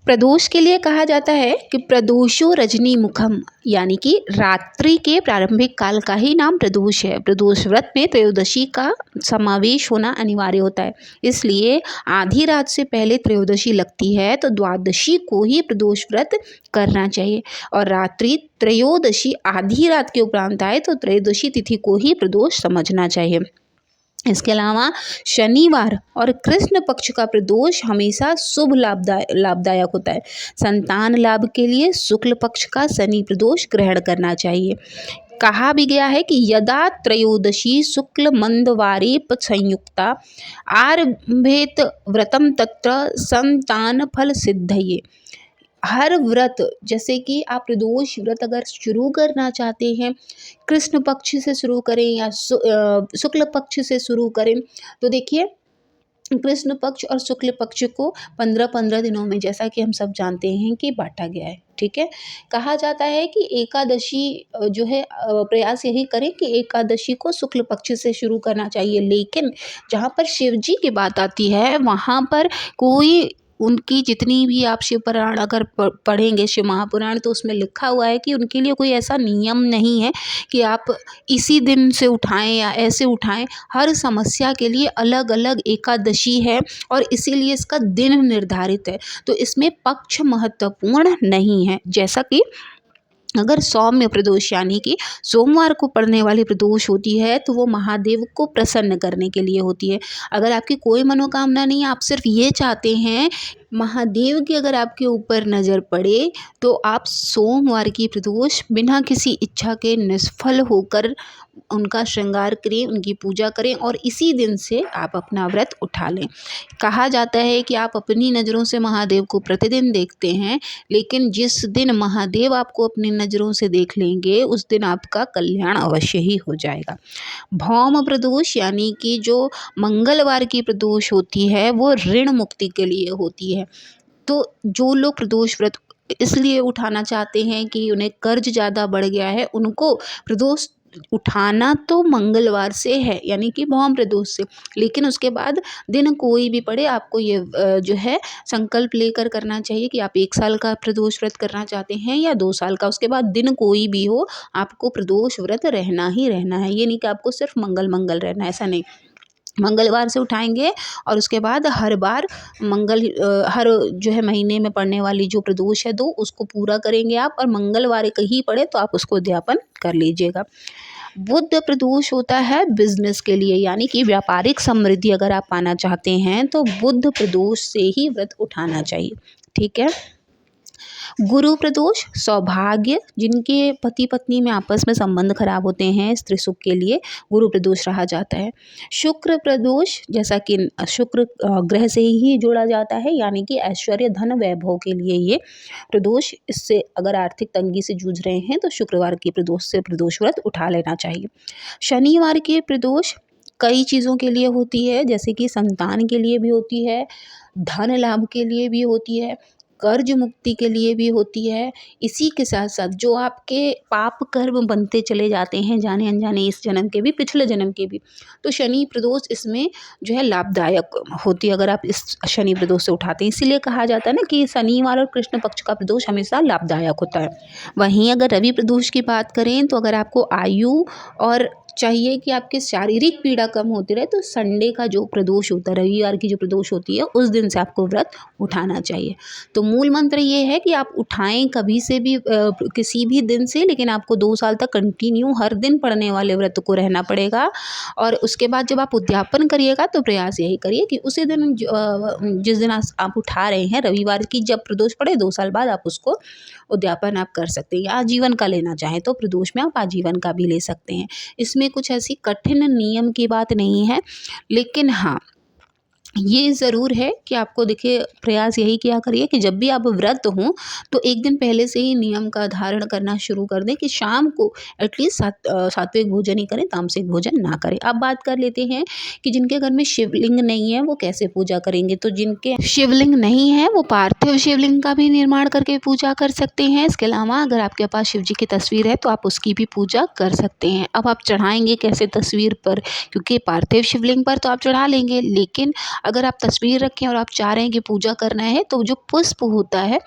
प्रदोष के लिए कहा जाता है कि प्रदोषो रजनी मुखम, यानी कि रात्रि के प्रारंभिक काल का ही नाम प्रदोष है। प्रदोष व्रत में त्रयोदशी का समावेश होना अनिवार्य होता है, इसलिए आधी रात से पहले त्रयोदशी लगती है तो द्वादशी को ही प्रदोष व्रत करना चाहिए, और रात्रि त्रयोदशी आधी रात के उपरांत आए तो त्रयोदशी तिथि को ही प्रदोष समझना चाहिए। इसके अलावा शनिवार और कृष्ण पक्ष का प्रदोष हमेशा शुभ लाभदायक होता है। संतान लाभ के लिए शुक्ल पक्ष का शनि प्रदोष ग्रहण करना चाहिए। कहा भी गया है कि यदा त्रयोदशी शुक्ल मंदवारे संयुक्ता आरभेत व्रतम तत्र संतान फल सिद्धये। हर व्रत, जैसे कि आप प्रदोष व्रत अगर शुरू करना चाहते हैं, कृष्ण पक्ष से शुरू करें या शुक्ल पक्ष से शुरू करें, तो देखिए कृष्ण पक्ष और शुक्ल पक्ष को 15-15 दिनों में, जैसा कि हम सब जानते हैं कि बांटा गया है। ठीक है, कहा जाता है कि एकादशी जो है प्रयास यही करें कि एकादशी को शुक्ल पक्ष से शुरू करना चाहिए, लेकिन जहाँ पर शिव जी की बात आती है वहाँ पर कोई उनकी जितनी भी आप शिव पुराण अगर पढ़ेंगे, शिव महापुराण, तो उसमें लिखा हुआ है कि उनके लिए कोई ऐसा नियम नहीं है कि आप इसी दिन से उठाएं या ऐसे उठाएं। हर समस्या के लिए अलग अलग एकादशी है और इसीलिए इसका दिन निर्धारित है, तो इसमें पक्ष महत्वपूर्ण नहीं है। जैसा कि अगर सौम्य प्रदोष यानी कि सोमवार को पड़ने वाली प्रदोष होती है तो वो महादेव को प्रसन्न करने के लिए होती है। अगर आपकी कोई मनोकामना नहीं है, आप सिर्फ ये चाहते हैं महादेव की अगर आपके ऊपर नज़र पड़े, तो आप सोमवार की प्रदोष बिना किसी इच्छा के निष्फल होकर उनका श्रृंगार करें, उनकी पूजा करें और इसी दिन से आप अपना व्रत उठा लें। कहा जाता है कि आप अपनी नज़रों से महादेव को प्रतिदिन देखते हैं, लेकिन जिस दिन महादेव आपको अपनी नज़रों से देख लेंगे उस दिन आपका कल्याण अवश्य ही हो जाएगा। भौम प्रदोष यानी कि जो मंगलवार की प्रदोष होती है वो ऋण मुक्ति के लिए होती है। तो जो लोग प्रदोष व्रत इसलिए उठाना चाहते हैं कि उन्हें कर्ज ज़्यादा बढ़ गया है, उनको प्रदोष उठाना तो मंगलवार से है, यानी कि भौम प्रदोष से, लेकिन उसके बाद दिन कोई भी पड़े आपको ये जो है संकल्प लेकर करना चाहिए कि आप 1 साल का प्रदोष व्रत करना चाहते हैं या 2 साल का। उसके बाद दिन कोई भी हो, आपको प्रदोष व्रत रहना ही रहना है। ये नहीं कि आपको सिर्फ मंगल रहना है, ऐसा नहीं। मंगलवार से उठाएंगे और उसके बाद हर बार हर जो है महीने में पड़ने वाली जो प्रदोष है 2 उसको पूरा करेंगे आप, और मंगलवार कहीं पड़े तो आप उसको उद्यापन कर लीजिएगा। बुध प्रदोष होता है बिजनेस के लिए, यानी कि व्यापारिक समृद्धि अगर आप पाना चाहते हैं तो बुध प्रदोष से ही व्रत उठाना चाहिए। ठीक है। गुरु प्रदोष सौभाग्य, जिनके पति पत्नी में आपस में संबंध खराब होते हैं, स्त्री सुख के लिए गुरु प्रदोष रहा जाता है। शुक्र प्रदोष, जैसा कि शुक्र ग्रह से ही जोड़ा जाता है, यानी कि ऐश्वर्य धन वैभव के लिए ये प्रदोष। इससे अगर आर्थिक तंगी से जूझ रहे हैं तो शुक्रवार की प्रदोष से प्रदोष व्रत उठा लेना चाहिए। शनिवार की प्रदोष कई चीज़ों के लिए होती है, जैसे कि संतान के लिए भी होती है, धन लाभ के लिए भी होती है, कर्ज मुक्ति के लिए भी होती है। इसी के साथ साथ जो आपके पाप कर्म बनते चले जाते हैं जाने अनजाने, इस जन्म के भी पिछले जन्म के भी, तो शनि प्रदोष इसमें जो है लाभदायक होती है अगर आप इस शनि प्रदोष से उठाते हैं। इसीलिए कहा जाता है ना कि शनिवार और कृष्ण पक्ष का प्रदोष हमेशा लाभदायक होता है। वहीं अगर रवि प्रदोष की बात करें तो अगर आपको आयु और चाहिए कि आपकी शारीरिक पीड़ा कम होती रहे, तो संडे का जो प्रदोष होता है, रविवार की जो प्रदोष होती है, उस दिन से आपको व्रत उठाना चाहिए। तो मूल मंत्र ये है कि आप उठाएं कभी से भी किसी भी दिन से, लेकिन आपको 2 साल तक कंटिन्यू हर दिन पड़ने वाले व्रत को रहना पड़ेगा। और उसके बाद जब आप उद्यापन करिएगा तो प्रयास यही करिए कि उसी दिन जिस दिन आप उठा रहे हैं, रविवार की जब प्रदोष पड़े 2 साल बाद आप उसको उद्यापन आप कर सकते हैं। या आजीवन का लेना चाहें तो प्रदोष में आप आजीवन का भी ले सकते हैं। इसमें कुछ ऐसी कठिन नियम की बात नहीं है, लेकिन हाँ ये ज़रूर है कि आपको देखिए प्रयास यही किया करिए कि जब भी आप व्रत हों तो एक दिन पहले से ही नियम का धारण करना शुरू कर दें कि शाम को एटलीस्ट सात्विक भोजन ही करें, तामसिक भोजन ना करें। अब बात कर लेते हैं कि जिनके घर में शिवलिंग नहीं है वो कैसे पूजा करेंगे। तो जिनके शिवलिंग नहीं है वो पार्थिव शिवलिंग का भी निर्माण करके पूजा कर सकते हैं। इसके अलावा अगर आपके पास शिव जी की तस्वीर है तो आप उसकी भी पूजा कर सकते हैं। अब आप चढ़ाएंगे कैसे तस्वीर पर, क्योंकि पार्थिव शिवलिंग पर तो आप चढ़ा लेंगे, लेकिन अगर आप तस्वीर रखें और आप चाह रहे हैं कि पूजा करना है तो जो पुष्प होता है,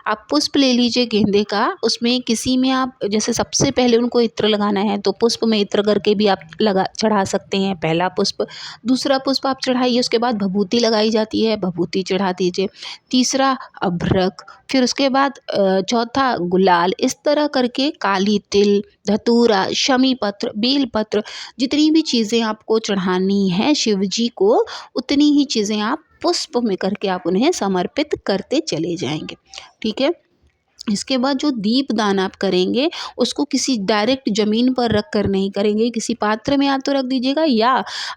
आप पुष्प ले लीजिए गेंदे का, उसमें किसी में आप जैसे सबसे पहले उनको इत्र लगाना है तो पुष्प में इत्र करके भी आप लगा चढ़ा सकते हैं, पहला पुष्प। दूसरा पुष्प आप चढ़ाइए, उसके बाद भभूति लगाई जाती है, भभूति चढ़ा दीजिए। तीसरा अभ्रक, फिर उसके बाद चौथा गुलाल। इस तरह करके काली तिल, धतूरा, शमी पत्र, बेल पत्र, जितनी भी चीज़ें आपको चढ़ानी है शिव जी को, उतनी ही चीज़ें आप पुष्प में करके आप उन्हें समर्पित करते चले जाएंगे। ठीक है। इसके बाद जो दीपदान आप करेंगे उसको किसी डायरेक्ट ज़मीन पर रख कर नहीं करेंगे, किसी पात्र में या तो रख दीजिएगा, या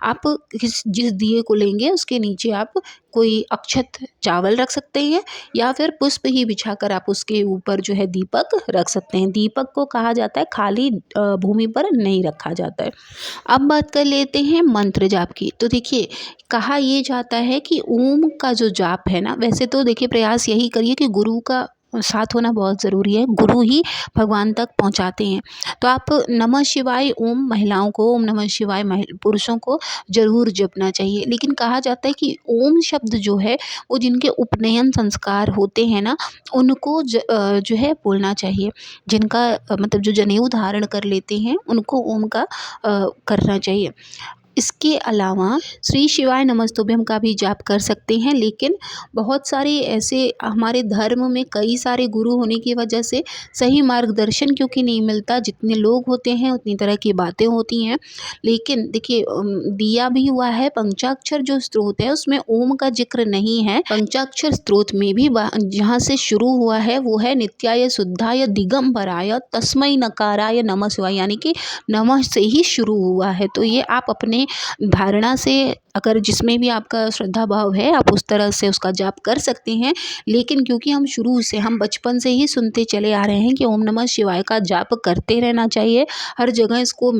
आप जिस दिए को लेंगे उसके नीचे आप कोई अक्षत चावल रख सकते हैं, या फिर पुष्प ही बिछाकर आप उसके ऊपर जो है दीपक रख सकते हैं। दीपक को कहा जाता है खाली भूमि पर नहीं रखा जाता है। अब बात कर लेते हैं मंत्र जाप की। तो देखिए, कहा ये जाता है कि ओम का जो जाप है ना, वैसे तो देखिए प्रयास यही करिए कि गुरु का साथ होना बहुत ज़रूरी है, गुरु ही भगवान तक पहुंचाते हैं। तो आप नमः शिवाय ओम महिलाओं को, ओम नमः शिवाय पुरुषों को ज़रूर जपना चाहिए। लेकिन कहा जाता है कि ओम शब्द जो है वो जिनके उपनयन संस्कार होते हैं ना, उनको जो है बोलना चाहिए। जिनका मतलब जो जनेऊ धारण कर लेते हैं उनको ओम का करना चाहिए। इसके अलावा श्री शिवाय नमस्तुभ्यम का भी जाप कर सकते हैं, लेकिन बहुत सारे ऐसे हमारे धर्म में कई सारे गुरु होने की वजह से सही मार्गदर्शन क्योंकि नहीं मिलता, जितने लोग होते हैं उतनी तरह की बातें होती हैं। लेकिन देखिए, दिया भी हुआ है, पंचाक्षर जो स्त्रोत है उसमें ओम का जिक्र नहीं है। पंचाक्षर स्त्रोत में भी जहाँ से शुरू हुआ है वो है नित्याय शुद्धाय दिगंबराय तस्मै नकाराय नमः शिवाय, यानी कि नमः से ही शुरू हुआ है। तो ये आप अपने धारणा से, अगर जिसमें भी आपका श्रद्धा भाव है, आप उस तरह से उसका जाप कर सकते हैं। लेकिन क्योंकि हम बचपन से ही सुनते चले आ रहे हैं कि ओम नमः शिवाय का जाप करते रहना चाहिए, हर जगह इसको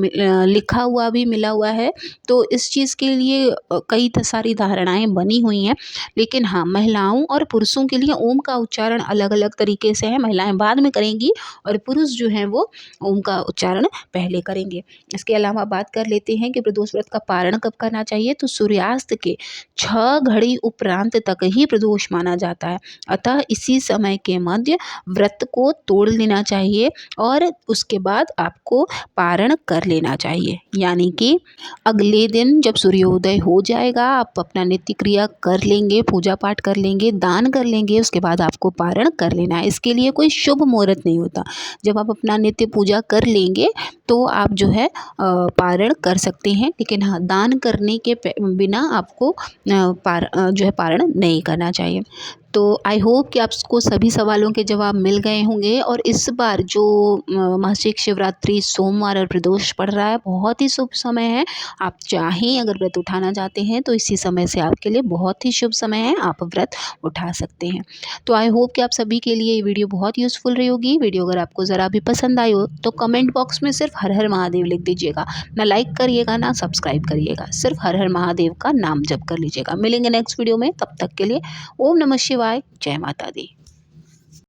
लिखा हुआ भी मिला हुआ है, तो इस चीज़ के लिए कई सारी धारणाएं बनी हुई हैं। लेकिन हाँ, महिलाओं और पुरुषों के लिए ओम का उच्चारण अलग अलग तरीके से है। महिलाएं बाद में करेंगी और पुरुष जो हैं वो ओम का उच्चारण पहले करेंगे। इसके अलावा बात कर लेते हैं कि प्रदोष व्रत का पारण कब करना चाहिए। तो सूर्यास्त के 6 घड़ी उपरांत तक ही प्रदोष माना जाता है, अतः इसी समय के मध्य व्रत को तोड़ लेना चाहिए और उसके बाद आपको पारण कर लेना चाहिए। यानी कि अगले दिन जब सूर्योदय हो जाएगा, आप अपना नित्य क्रिया कर लेंगे, पूजा पाठ कर लेंगे, दान कर लेंगे, उसके बाद आपको पारण कर लेना है। इसके लिए कोई शुभ मुहूर्त नहीं होता। जब आप अपना नित्य पूजा कर लेंगे तो आप जो है पारण कर सकते हैं। लेकिन हाँ, दान करने के बिना आपको जो है पारण नहीं करना चाहिए। तो आई होप कि आपको सभी सवालों के जवाब मिल गए होंगे। और इस बार जो मासिक शिवरात्रि सोमवार और प्रदोष पड़ रहा है, बहुत ही शुभ समय है। आप चाहें अगर व्रत उठाना चाहते हैं तो इसी समय से आपके लिए बहुत ही शुभ समय है, आप व्रत उठा सकते हैं। तो आई होप कि आप सभी के लिए ये वीडियो बहुत यूज़फुल रही होगी। वीडियो अगर आपको ज़रा भी पसंद आई हो तो कमेंट बॉक्स में सिर्फ हर हर महादेव लिख दीजिएगा, ना लाइक करिएगा ना सब्सक्राइब करिएगा, सिर्फ हर हर महादेव का नाम जप कर लीजिएगा। मिलेंगे नेक्स्ट वीडियो में, तब तक के लिए ओम नमः शिवाय, जय माता दी।